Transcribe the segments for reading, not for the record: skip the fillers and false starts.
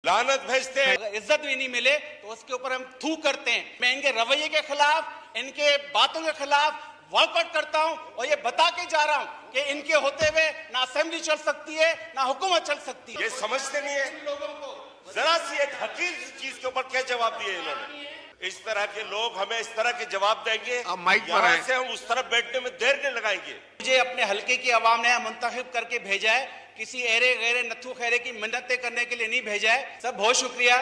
लानत भेजते हैं। अगर इज्जत भी नहीं मिले तो उसके ऊपर हम थू करते हैं। मैं इनके रवैये के खिलाफ, इनके बातों के खिलाफ वॉकआउट करता हूं और ये बता के जा रहा हूं कि इनके होते हुए ना असेंबली चल सकती है ना हुकूमत चल सकती है। ये समझते नहीं है लोगों को जरा सी एक हकीर चीज के ऊपर क्या जवाब दिए इन्होंने। इस तरह के लोग हमें इस तरह के जवाब देंगे, अब माइक पर यहाँ आए। से हम उस तरफ बैठने में देर नहीं लगाएंगे। मुझे अपने हलके की आवाम ने मुंतखब करके भेजा है, किसी एरे गैरे नथु खैरे की मिन्नतें करने के लिए नहीं भेजा है। सब बहुत शुक्रिया।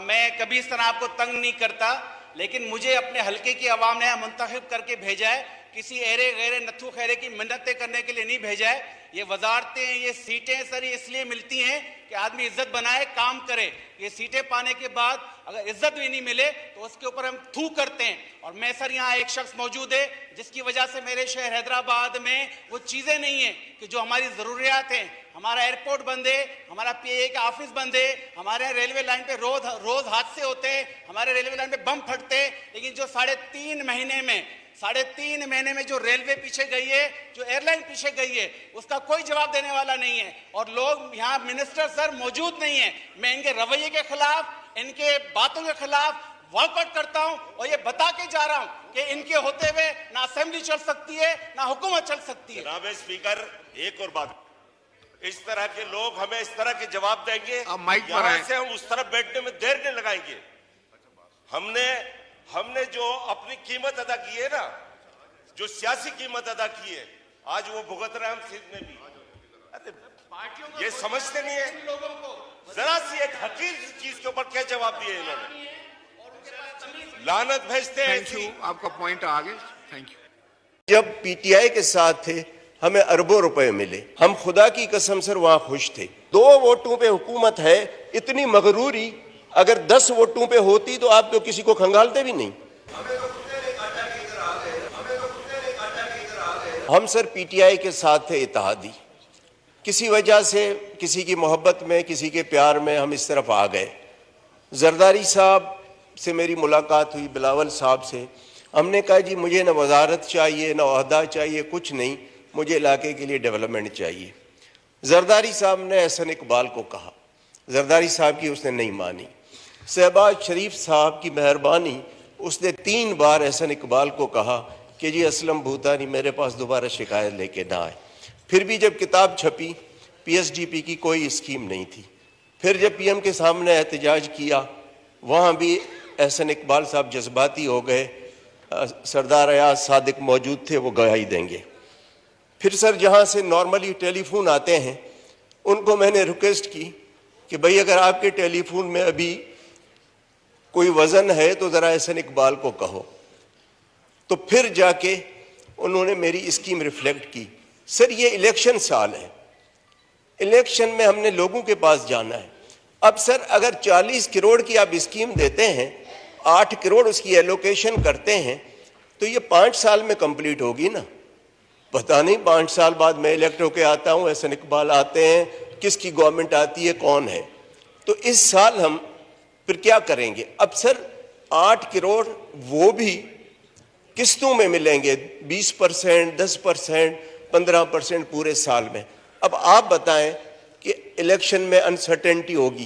मैं कभी इस तरह आपको तंग नहीं करता, लेकिन मुझे अपने हलके की आवाम ने मुंतखब करके भेजा है, किसी एरे गैरे नथु खैरे की मिन्नतें करने के लिए नहीं भेजा है। ये वजारतें, ये सीटें सर ये इसलिए मिलती हैं कि आदमी इज्जत बनाए, काम करे। ये सीटें पाने के बाद अगर इज्जत भी नहीं मिले तो उसके ऊपर हम थू करते हैं। और मैं सर यहाँ एक शख्स मौजूद है जिसकी वजह से मेरे शहर हैदराबाद में वो चीज़ें नहीं हैं कि जो हमारी ज़रूरियात हैं। हमारा एयरपोर्ट बंद है, हमारा PA का ऑफिस बंद है, हमारे यहाँ रेलवे लाइन पे रोज हादसे होते हैं, हमारे रेलवे लाइन पे बम फटते हैं। लेकिन जो 3.5 महीने में जो रेलवे पीछे गई है, जो एयरलाइन पीछे गई है, उसका कोई जवाब देने वाला नहीं है। और लोग यहाँ मिनिस्टर सर मौजूद नहीं है। मैं इनके रवैये के खिलाफ, इनके बातों के खिलाफ वॉकआउट करता हूं और ये बता के जा रहा हूं कि इनके होते हुए ना असेंबली चल सकती है ना हुकूमत चल सकती है। जनाब स्पीकर, एक और बात, इस तरह के लोग हमें इस तरह के जवाब देंगे, अब माइक पर यहाँ आए। से हम उस तरफ बैठने में देर नहीं लगाएंगे। हमने जो अपनी कीमत अदा की है ना, जो सियासी कीमत अदा की है, आज वो भुगत रहे हम सिंध में भी। अरे ये समझते नहीं है लोगों को जरा सी एक हकीर चीज के ऊपर क्या जवाब दिए इन्होंने। लानत भेजते हैं। थैंक यू, आपका पॉइंट आ गया। Thank you. जब PTI के साथ थे हमें अरबों रुपए मिले, हम खुदा की कसम से वहां खुश थे। 2 वोटों पे हुकूमत है, इतनी मगरूरी अगर 10 वोटों पे होती तो आप तो किसी को खंगालते भी नहीं। हम सर PTI के साथ थे इत्तेहादी, किसी वजह से किसी की मोहब्बत में, किसी के प्यार में हम इस तरफ आ गए। जरदारी साहब से मेरी मुलाकात हुई, बिलावल साहब से। हमने कहा जी मुझे न वजारत चाहिए न ओहदा चाहिए, कुछ नहीं, मुझे इलाके के लिए डेवलपमेंट चाहिए। जरदारी साहब ने एहसन इकबाल को कहा, जरदारी साहब की उसने नहीं मानी। शहबाज शरीफ साहब की मेहरबानी, उसने 3 बार एहसन इकबाल को कहा कि जी असलम भूतानी मेरे पास दोबारा शिकायत लेके ना आए। फिर भी जब किताब छपी, PSDP की कोई स्कीम नहीं थी। फिर जब PM के सामने एहतजाज किया, वहाँ भी एहसन इकबाल साहब जज्बाती हो गए। सरदार अयाज सादिक मौजूद थे, वो गवाही देंगे। फिर सर जहाँ से नॉर्मली टेलीफोन आते हैं, उनको मैंने रिक्वेस्ट की कि भाई अगर आपके टेलीफोन में अभी कोई वज़न है तो ज़रा एहसन इकबाल को कहो। तो फिर जाके उन्होंने मेरी स्कीम रिफ्लेक्ट की। सर ये इलेक्शन साल है, इलेक्शन में हमने लोगों के पास जाना है। अब सर अगर 40 करोड़ की आप स्कीम देते हैं, 8 करोड़ उसकी एलोकेशन करते हैं, तो ये 5 साल में कंप्लीट होगी ना। पता नहीं 5 साल बाद मैं इलेक्ट होके आता हूँ, एहसन इकबाल आते हैं, किसकी गवर्नमेंट आती है, कौन है। तो इस साल हम फिर क्या करेंगे। अब सर 8 करोड़ वो भी किस्तों में मिलेंगे, 20%, 10%, 15% पूरे साल में। अब आप बताएं कि इलेक्शन में अनसर्टेनिटी होगी,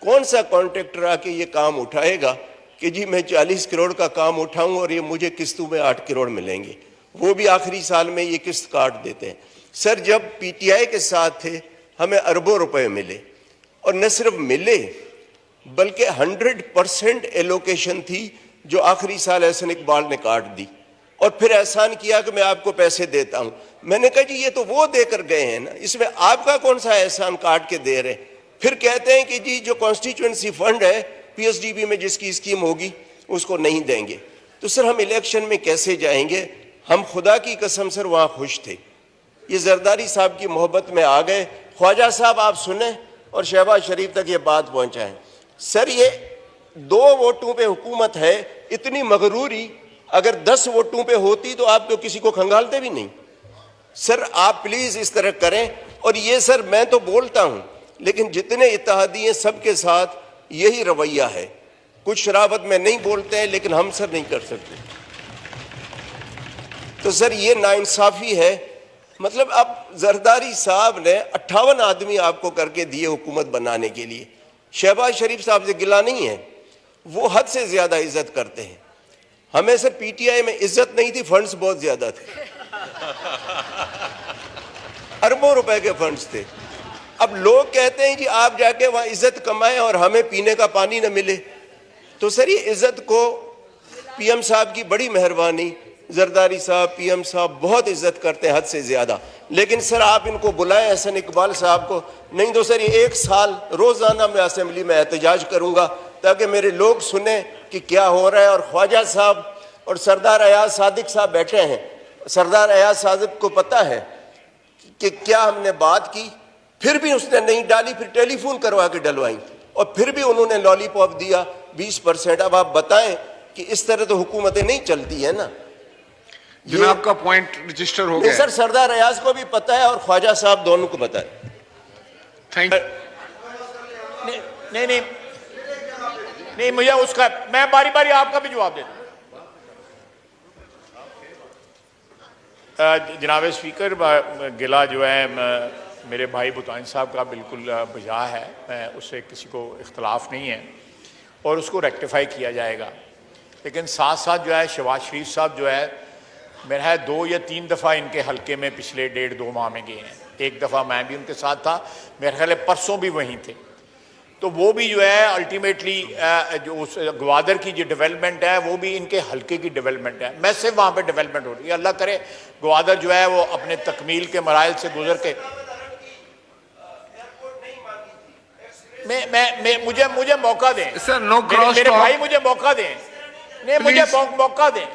कौन सा कॉन्ट्रैक्टर आके ये काम उठाएगा कि जी मैं 40 करोड़ का काम उठाऊं और ये मुझे किस्तों में 8 करोड़ मिलेंगे, वो भी आखिरी साल में ये किस्त काट देते हैं। सर जब PTI के साथ थे हमें अरबों रुपए मिले, और न सिर्फ मिले बल्कि 100% एलोकेशन थी जो आखिरी साल एहसन इकबाल ने काट दी। और फिर एहसान किया कि मैं आपको पैसे देता हूं। मैंने कहा जी ये तो वो देकर गए हैं ना, इसमें आपका कौन सा एहसान काट के दे रहे। फिर कहते हैं कि जी जो कॉन्स्टिट्यूएंसी फंड है PSDB में जिसकी स्कीम होगी उसको नहीं देंगे। तो सर हम इलेक्शन में कैसे जाएंगे। हम खुदा की कसम सर वहां खुश थे। ये जरदारी साहब की मोहब्बत में आ गए। ख्वाजा साहब आप सुने और शहबाज शरीफ तक ये बात पहुंचाएं। सर ये 2 वोटों पे हुकूमत है, इतनी मगरूरी अगर 10 वोटों पे होती तो आप तो किसी को खंगालते भी नहीं। सर आप प्लीज इस तरह करें। और ये सर मैं तो बोलता हूं, लेकिन जितने इत्तेहादी हैं सबके साथ यही रवैया है। कुछ शराबत में नहीं बोलते हैं, लेकिन हम सर नहीं कर सकते। तो सर ये नाइंसाफी है। मतलब अब जरदारी साहब ने 58 आदमी आपको करके दिए हुकूमत बनाने के लिए। शहबाज शरीफ साहब से गिला नहीं है, वो हद से ज्यादा इज्जत करते हैं। हमें सर पीटीआई में इज्जत नहीं थी, फंड्स बहुत ज्यादा थे, अरबों रुपए के फंड्स थे। अब लोग कहते हैं कि आप जाके वहां इज्जत कमाएं और हमें पीने का पानी न मिले। तो सर ये इज्जत को पीएम साहब की बड़ी मेहरबानी, जरदारी साहब, पीएम साहब बहुत इज्जत करते हैं हद से ज्यादा। लेकिन सर आप इनको बुलाएं एहसन इकबाल साहब को, नहीं तो सर ये 1 साल रोजाना मैं असेंबली में एहतजाज करूंगा ताकि मेरे लोग सुने कि क्या हो रहा है। और ख्वाजा साहब और सरदार अयाज सादिक साहब बैठे हैं। सरदार अयाज सादिक को पता है कि क्या हमने बात की, फिर भी उसने नहीं डाली, फिर टेलीफोन करवा के डलवाई और फिर भी उन्होंने लॉलीपॉप दिया 20%। अब आप बताएं कि इस तरह तो हुकूमतें नहीं चलती है ना। जनाब का पॉइंट रजिस्टर हो गया। सर सरदार अयाज को भी पता है और ख्वाजा साहब दोनों को पता है। थैंक नहीं नहीं नहीं, मुझे उसका, मैं बारी बारी आपका भी जवाब देता हूं। जनाब स्पीकर, गिला जो है मेरे भाई भूटानी साहब का बिल्कुल बजा है, मैं उससे किसी को इख्तलाफ नहीं है और उसको रेक्टिफाई किया जाएगा। लेकिन साथ साथ जो है शहबाज शरीफ साहब जो है, मेरा है 2 या 3 दफ़ा इनके हल्के में पिछले 1.5-2 माह में गए हैं। एक दफ़ा मैं भी उनके साथ था, मेरे ख्याल है परसों भी वहीं थे। तो वो भी जो है अल्टीमेटली जो उस ग्वादर की जो डेवलपमेंट है वो भी इनके हल्के की डेवलपमेंट है, मैसिव वहाँ पे डेवलपमेंट हो रही है। अल्लाह करे ग्वादर जो है वो अपने तकमील के मराइल से गुजर के मुझे मौका दें सर, नो क्रॉस मेरे टॉक। भाई मुझे मौका दें, नहीं मुझे मौका दें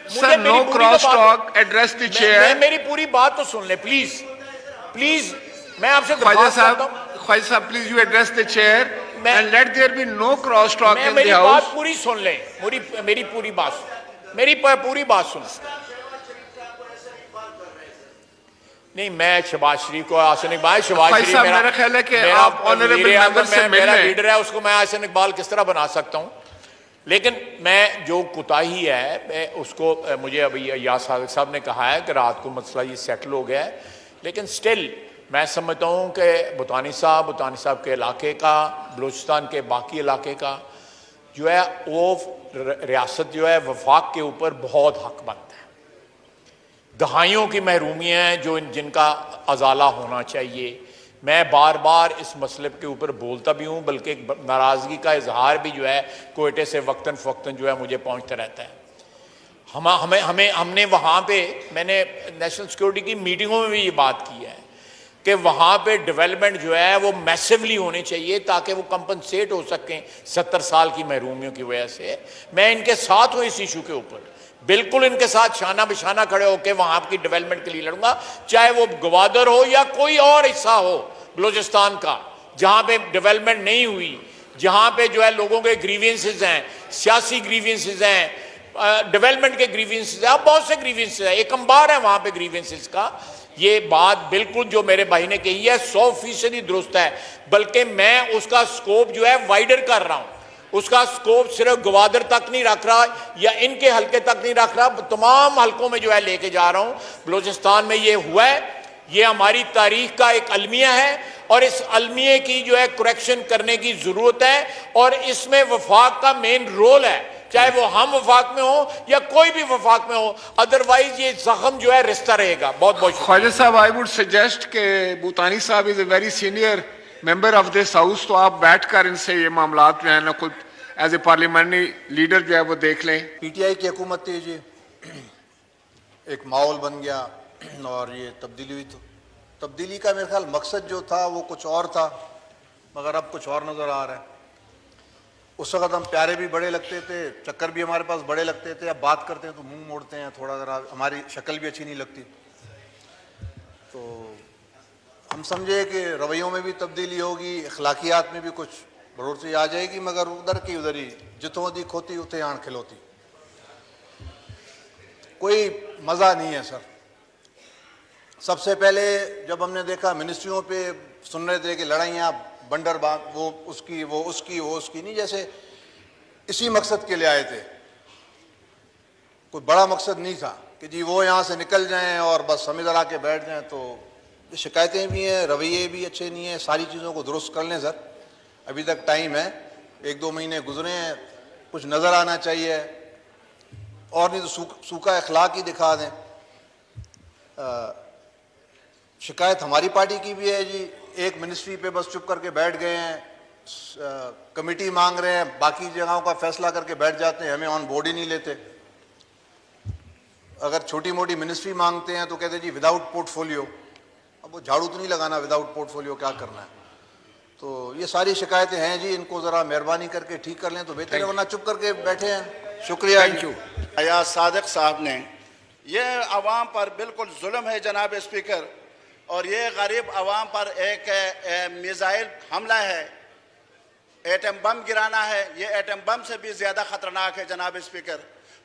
sir, no cross talk, address the chair. मेरी पूरी बात तो सुन ले प्लीज प्लीज, मैं आपसे ख्वाजा दरख्वास्त करता हूं। साहब, ख्वाजा साहब please you address the chair and let there be no cross talk in the मेरी बात हाउस। पूरी सुन लें, मेरी पूरी बात, मेरी पूरी बात सुन। नहीं, मैं शहबाज शरीफ को, आसन इकबाल, शहबाज शरीफ मेरा ख्याल है कि आप ऑनरेबल मेंबर से मिल मेरा लें। लीडर है, उसको मैं आसन इकबाल किस तरह बना सकता हूं। लेकिन मैं जो कोताही है मैं उसको, मुझे अभी याद साहब ने कहा है कि रात को मसला ये सेटल हो गया है, लेकिन स्टिल मैं समझता हूँ कि भूटानी साहब के इलाके का, बलूचिस्तान के बाकी इलाके का जो है वो रियासत जो है वफाक के ऊपर बहुत हकमंद है। दहाइयों की महरूमियाँ हैं जो जिनका अजाला होना चाहिए। मैं बार बार इस मसले के ऊपर बोलता भी हूँ, बल्कि नाराज़गी का इजहार भी जो है कोयटे से वक्तन फ़वक्तन जो है मुझे पहुँचता रहता है। हमने वहाँ पे, मैंने नेशनल सिक्योरिटी की मीटिंगों में भी ये बात की है कि वहाँ पे डेवलपमेंट जो है वो मैसिवली होनी चाहिए ताकि वो कंपनसेट हो सकें 70 साल की महरूमियों की वजह से। मैं इनके साथ हूँ इस इशू के ऊपर, बिल्कुल इनके साथ शाना बिशाना खड़े होकर वहाँ की डेवलपमेंट के लिए लड़ूंगा, चाहे वो ग्वादर हो या कोई और हिस्सा हो बलूचिस्तान का जहाँ पे डेवलपमेंट नहीं हुई, जहाँ पे जो है लोगों के ग्रीवेंसेस हैं, सियासी ग्रीवेंसेस हैं, डेवलपमेंट के ग्रीवेंसेस हैं, बहुत से ग्रीवेंसेस हैं, एक अंबार है वहाँ पे ग्रीवेंसेस का। ये बात बिल्कुल जो मेरे भाई ने कही है 100% दुरुस्त है, बल्कि मैं उसका स्कोप जो है वाइडर कर रहा हूँ। उसका स्कोप सिर्फ ग्वादर तक नहीं रख रहा या इनके हल्के तक नहीं रख रहा, तमाम हल्कों में जो है लेके जा रहा हूँ। बलूचिस्तान में ये हुआ है, ये हमारी तारीख का एक अलमिया है और इस अलमिये की जो है करेक्शन करने की जरूरत है और इसमें वफाक का मेन रोल है, चाहे वो हम वफाक में हो या कोई भी वफाक में हो, अदरवाइज ये जख्म जो है रिश्ता रहेगा। बहुत बहुत Khwaja Sahab, I would suggest के भूटानी साहब is a very senior member of this house, तो आप बैठकर इनसे ये मामलात जो है ना खुद एज ए पार्लियामेंट्री लीडर जो है वो देख लें। पीटीआई की हुकूमत थी जी, एक माहौल बन गया और ये तब्दीली हुई। तो तब्दीली का मेरे ख्याल मकसद जो था वो कुछ और था, मगर अब कुछ और नज़र आ रहा है। उस वक़्त हम प्यारे भी बड़े लगते थे, चक्कर भी हमारे पास बड़े लगते थे, अब बात करते हैं तो मुंह मोड़ते हैं, थोड़ा ज़रा हमारी शक्ल भी अच्छी नहीं लगती। तो हम समझे कि रवैयों में भी तब्दीली होगी, अखलाकियात में भी कुछ बढ़ोतरी आ जाएगी, मगर उधर की उधर ही, जितों दी खोती उते आण खिलौती, कोई मज़ा नहीं है सर। सबसे पहले जब हमने देखा मिनिस्ट्रियों पे सुन रहे थे कि लड़ाइयाँ बंडर बात, वो उसकी नहीं, जैसे इसी मकसद के लिए आए थे, कोई बड़ा मकसद नहीं था कि जी वो यहाँ से निकल जाएं और बस हम इधर आके बैठ जाएं। तो शिकायतें भी हैं, रवैये भी अच्छे नहीं हैं, सारी चीज़ों को दुरुस्त कर लें सर। अभी तक टाइम है, 1-2 महीने गुजरे हैं, कुछ नज़र आना चाहिए, और नहीं तो सूखा अखलाक ही दिखा दें। शिकायत हमारी पार्टी की भी है जी, एक मिनिस्ट्री पे बस चुप करके बैठ गए हैं, कमेटी मांग रहे हैं, बाकी जगहों का फैसला करके बैठ जाते हैं, हमें ऑन बोर्ड ही नहीं लेते। अगर छोटी मोटी मिनिस्ट्री मांगते हैं तो कहते हैं जी विदाउट पोर्टफोलियो। अब वो झाड़ू तो नहीं लगाना, विदाउट पोर्टफोलियो क्या करना है। तो ये सारी शिकायतें हैं जी, इनको ज़रा मेहरबानी करके ठीक कर लें तो बेहतर है, वरना चुप करके बैठे हैं। शुक्रिया। Thank you. अयाज सादिक साहब ने, यह आवाम पर बिल्कुल जुल्म है जनाब स्पीकर, और ये गरीब आवाम पर एक मिसाइल हमला है, एटम बम गिराना है। ये एटम बम से भी ज़्यादा ख़तरनाक है जनाब स्पीकर।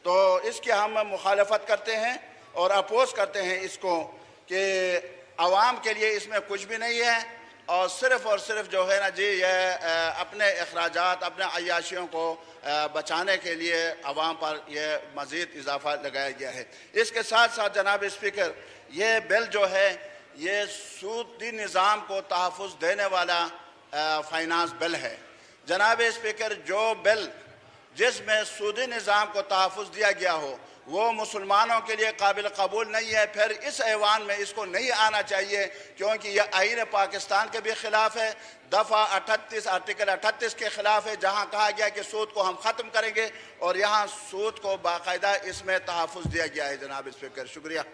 तो इसकी हम मुखालफत करते हैं और अपोज करते हैं इसको, कि आवाम के लिए इसमें कुछ भी नहीं है, और सिर्फ जो है ना जी, ये अपने अखराजात, अपने अय्याशियों को बचाने के लिए आवाम पर यह मज़ीद इजाफा लगाया गया है। इसके साथ साथ जनाब स्पीकर, ये बिल जो है ये सूदी निज़ाम को तहफ़्फ़ुज़ देने वाला फाइनेंस बिल है। जनाब स्पीकर, जो बिल जिसमें सूदी निज़ाम को तहफ़्फ़ुज़ दिया गया हो वो मुसलमानों के लिए काबिल कबूल नहीं है, फिर इस ऐवान में इसको नहीं आना चाहिए, क्योंकि यह आईन पाकिस्तान के भी ख़िलाफ़ है। दफ़ा 38 आर्टिकल 38 के ख़िलाफ़ है, जहाँ कहा गया कि सूद को हम ख़त्म करेंगे, और यहाँ सूद को बाकायदा इसमें तहफ़्फ़ुज़ दिया गया है। जनाब स्पीकर, शुक्रिया।